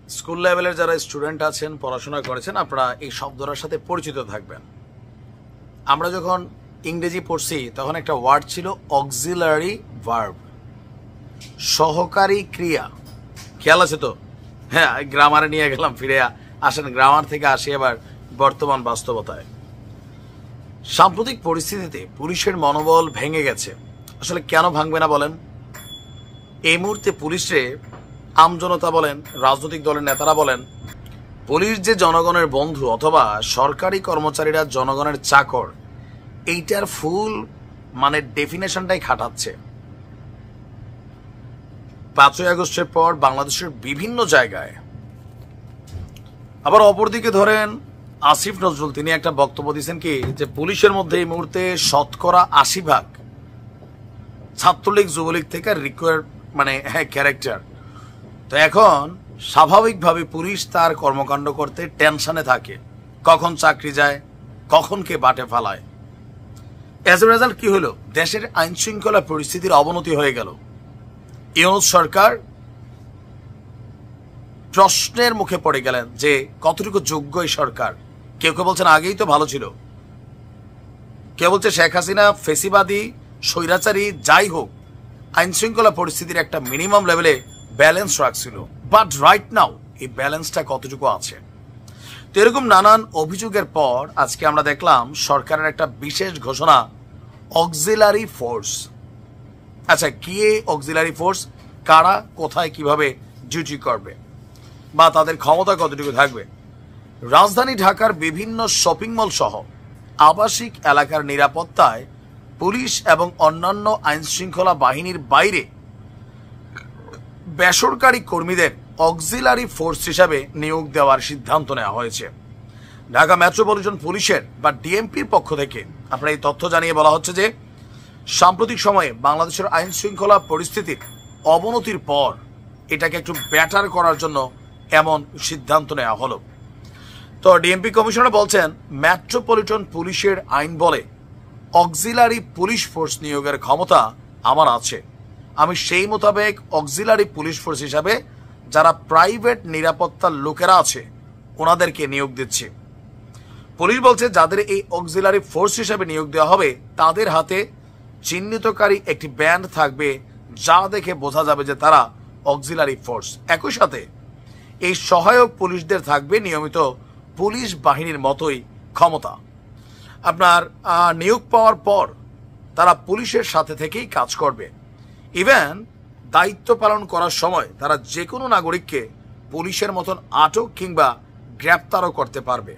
School লেভেলের যারা student আছেন, পড়াশোনা করেছেন, আপনারা এই শব্দটার সাথে পরিচিত থাকবেন। আমরা যখন ইংরেজি পড়ছি তখন একটা ওয়ার্ড ছিল অক্সিলারি ভার্ব, সহকারী ক্রিয়া। খেয়াল আছে তো? হ্যাঁ, গ্রামারে নিয়ে গেলাম, ফিরে আসেন গ্রামার থেকে আসি এবার বর্তমান বাস্তবতায়। সাম্প্রতিক পরিস্থিতিতে পুলিশের মনোবল ভেঙে গেছে। আসলে কেন ভাঙবে না বলেন? এই মুহূর্তে পুলিশে আমজনতা বলেন, রাজনৈতিক দলের নেতারা বলেন, পুলিশ যে জনগণের বন্ধু অথবা সরকারি কর্মচারীরা জনগণের চাকর, এইটার ফুল ডেফিনেশনটাই খাটাচ্ছে। 5ই আগস্টের পর বাংলাদেশের বিভিন্ন জায়গায়, আবার অপরদিকে ধরেন আসিফ নজরুল, তিনি একটা বক্তব্য দিয়েছেন কি, যে পুলিশের মধ্যে এই মুহূর্তে 80% ছাত্রলীগ যুবলীগ থেকে রিকোয়ার ক্যারেক্টার। তো এখন স্বাভাবিকভাবে পুলিশ তার কর্মকাণ্ড করতে টেনশনে থাকে, কখন চাকরি যায়, কখন কে বাটে ফালায়। এজ এ রেজাল্ট কি হলো? দেশের আইন শৃঙ্খলা পরিস্থিতির অবনতি হয়ে গেল। ইউনূস সরকার প্রশ্নের মুখে পড়ে গেলেন যে কতটুকু যোগ্য এই সরকার। কেউ কেউ বলছেন আগেই তো ভালো ছিল, কেউ বলছে শেখ হাসিনা ফেসিবাদী স্বৈরাচারী যাই হোক, আইন শৃঙ্খলা পরিস্থিতির একটা মিনিমাম লেভেলে ব্যালেন্স রাখছিল। বাট রাইট নাও এই ব্যালেন্সটা কতটুকু আছে? তো এরকম নানান অভিযোগের পর আজকে আমরা দেখলাম সরকারের একটা বিশেষ ঘোষণা, অক্সিলারি ফোর্স। আচ্ছা, কি এই অক্সিলারি ফোর্স? কারা কোথায় কিভাবে ডিউটি করবে বা তাদের ক্ষমতা কতটুকু থাকবে? রাজধানী ঢাকার বিভিন্ন শপিং মল সহ আবাসিক এলাকার নিরাপত্তায় পুলিশ এবং অন্যান্য আইন শৃঙ্খলা বাহিনীর বাইরে বেসরকারি কর্মীদের অক্সিলারি ফোর্স হিসাবে নিয়োগ দেওয়ার সিদ্ধান্ত নেওয়া হয়েছে। ঢাকা মেট্রোপলিটন পুলিশের বা ডিএমপির পক্ষ থেকে আপনারা এই তথ্য জানিয়ে বলা হচ্ছে যে সাম্প্রতিক সময়ে বাংলাদেশের আইন শৃঙ্খলা পরিস্থিতির অবনতির পর এটাকে একটু বেটার করার জন্য এমন সিদ্ধান্ত নেওয়া হলো। তো ডিএমপি কমিশনার বলছেন, মেট্রোপলিটন পুলিশের আইন বলে অক্সিলারি পুলিশ ফোর্স নিয়োগের ক্ষমতা আমার আছে। আমি সেই মোতাবেক অক্সিলারি পুলিশ ফোর্স হিসাবে যারা প্রাইভেট নিরাপত্তার লোকেরা আছে ওনাদেরকে নিয়োগ দিচ্ছি। পুলিশ বলছে যাদের এই অক্সিলারি ফোর্স হিসাবে নিয়োগ দেওয়া হবে তাদের হাতে চিহ্নিতকারী একটি ব্যান্ড থাকবে, যা দেখে বোঝা যাবে যে তারা অক্সিলারি ফোর্স। একই সাথে এই সহায়ক পুলিশদের থাকবে নিয়মিত পুলিশ বাহিনীর মতোই ক্ষমতা। আপনার নিয়োগ পাওয়ার পর তারা পুলিশের সাথে থেকেই কাজ করবে। ইভেন দায়িত্ব পালন করার সময় তারা যে কোনো নাগরিককে পুলিশের মতন আটক কিংবা গ্রেপ্তারও করতে পারবে।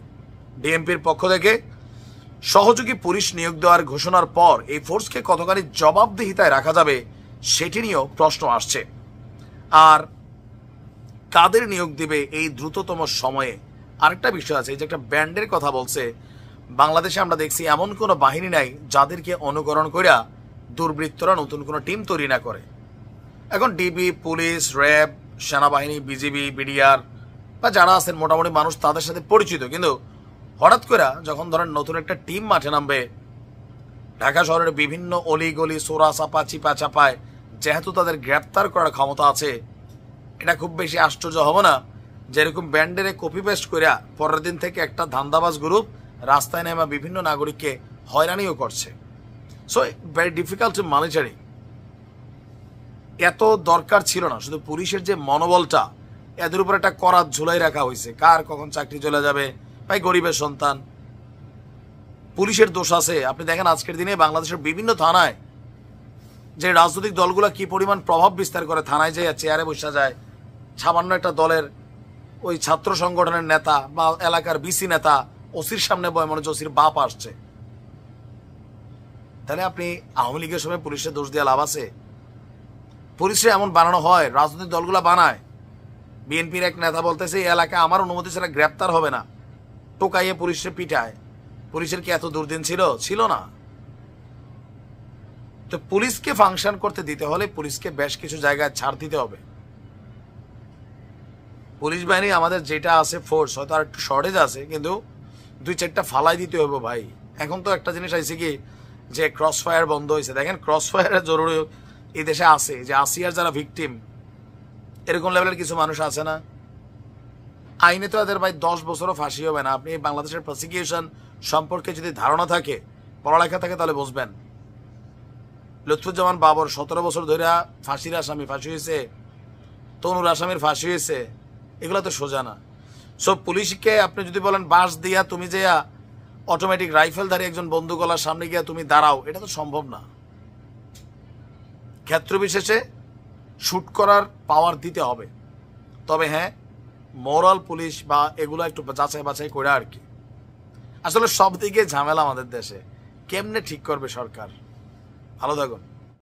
ডিএমপির পক্ষ থেকে সহযোগী পুলিশ নিয়োগ দেওয়ার ঘোষণার পর এই ফোর্সকে কতখানি জবাবদিহিতায় রাখা যাবে সেটি নিয়েও প্রশ্ন আসছে। আর কাদের নিয়োগ দিবে এই দ্রুততম সময়ে? আরেকটা বিষয় আছে, এই যে একটা ব্যান্ডের কথা বলছে, বাংলাদেশে আমরা দেখছি এমন কোনো বাহিনী নাই যাদেরকে অনুকরণ কইরা দুর্বৃত্তরা নতুন কোনো টিম তৈরি না করে। এখন ডিবি, পুলিশ, র্যাব, সেনাবাহিনী, বিজিবি, বিডিআর বা যারা আছেন মোটামুটি মানুষ তাদের সাথে পরিচিত, কিন্তু হঠাৎ করে যখন ধরেন নতুন একটা টিম মাঠে নামবে, ঢাকা শহরের বিভিন্ন অলিগলি সোরা চাপা চিপা চাপায় যেহেতু তাদের গ্রেপ্তার করার ক্ষমতা আছে, এটা খুব বেশি আশ্চর্য হবে না যেরকম ব্যান্ডের কপি পেস্ট করে পরের দিন থেকে একটা ধান্দাবাজ গ্রুপ রাস্তায় নেমে বিভিন্ন নাগরিককে হয়রানিও করছে। So very difficult to monitoring. এত দরকার ছিল না। শুধু পুলিশের যে মনোবলটা, এদের উপর একটা করাত ঝুলাই রাখা হয়েছে, কার কখন চাকরি চলে যাবে, ভাই গরিবের সন্তান। পুলিশের দোষ আছে। আপনি দেখেন আজকের দিনে বাংলাদেশের বিভিন্ন থানায় যে রাজনৈতিক দলগুলো কি পরিমাণ প্রভাব বিস্তার করে, থানায় যায় চেয়ারে বসা যায়, সামান্য একটা দলের ওই ছাত্র সংগঠনের নেতা বা এলাকার বিসি নেতা ওসির সামনে বয় মনে হচ্ছে ওসির বাপ আসছে। তাহলে আপনি আওয়ামী লীগের সময় পুলিশের দোষ দিয়ে লাভ আছে? পুলিশে এমন বানানো হয়, রাজনৈতিক দলগুলো বানায়। বিএনপির এক নেতা বলতেছে এই এলাকায় আমার অনুমতি ছাড়া গ্রেপ্তার হবে না, টোকাইয়ে পুলিশের পিটায়। পুলিশের কি এত দুর্দিন ছিল? ছিল না। তো পুলিশকে ফাংশন করতে দিতে হলে পুলিশকে বেশ কিছু জায়গায় ছাড় দিতে হবে। পুলিশ বাহিনী আমাদের যেটা আছে ফোর্স, হয়তো আর একটু শর্টেজ আছে, কিন্তু 2-4টা ফালাই দিতে হবে ভাই। এখন তো একটা জিনিস আইছে কি, যে ক্রস ফায়ার বন্ধ হয়েছে। দেখেন ক্রস ফায়ারের জরুরি এই দেশে আছে, যে আসিয়ার যারা ভিকটিম এরকম লেভেলের কিছু মানুষ আছে না, আইনে তো এদের ভাই 10 বছরও ফাঁসি হবে না। আপনি বাংলাদেশের প্রসিকিউশন সম্পর্কে যদি ধারণা থাকে, পড়ালেখা থাকে, তাহলে বুঝবেন। লুৎফুজ্জামান বাবর 17 বছর ধরে ফাঁসির আসামি, ফাঁসি হয়েছে, তনুর আসামির ফাঁসি হয়েছে, এগুলো তো সোজা না। সব পুলিশকে আপনি যদি বলেন বাস দিয়া তুমি যে অটোমেটিক রাইফেলধারী একজন বন্দুকওয়ালার সামনে গিয়া তুমি দাঁড়াও, এটা তো সম্ভব না। ক্ষেত্র বিশেষে শুট করার পাওয়ার দিতে হবে। তবে হ্যাঁ, মোরাল পুলিশ বা এগুলো একটু যাচাই বাছাই করে আর কি। আসলে সব দিকে ঝামেলা আমাদের দেশে, কেমনে ঠিক করবে সরকার? ভালো থাকুন।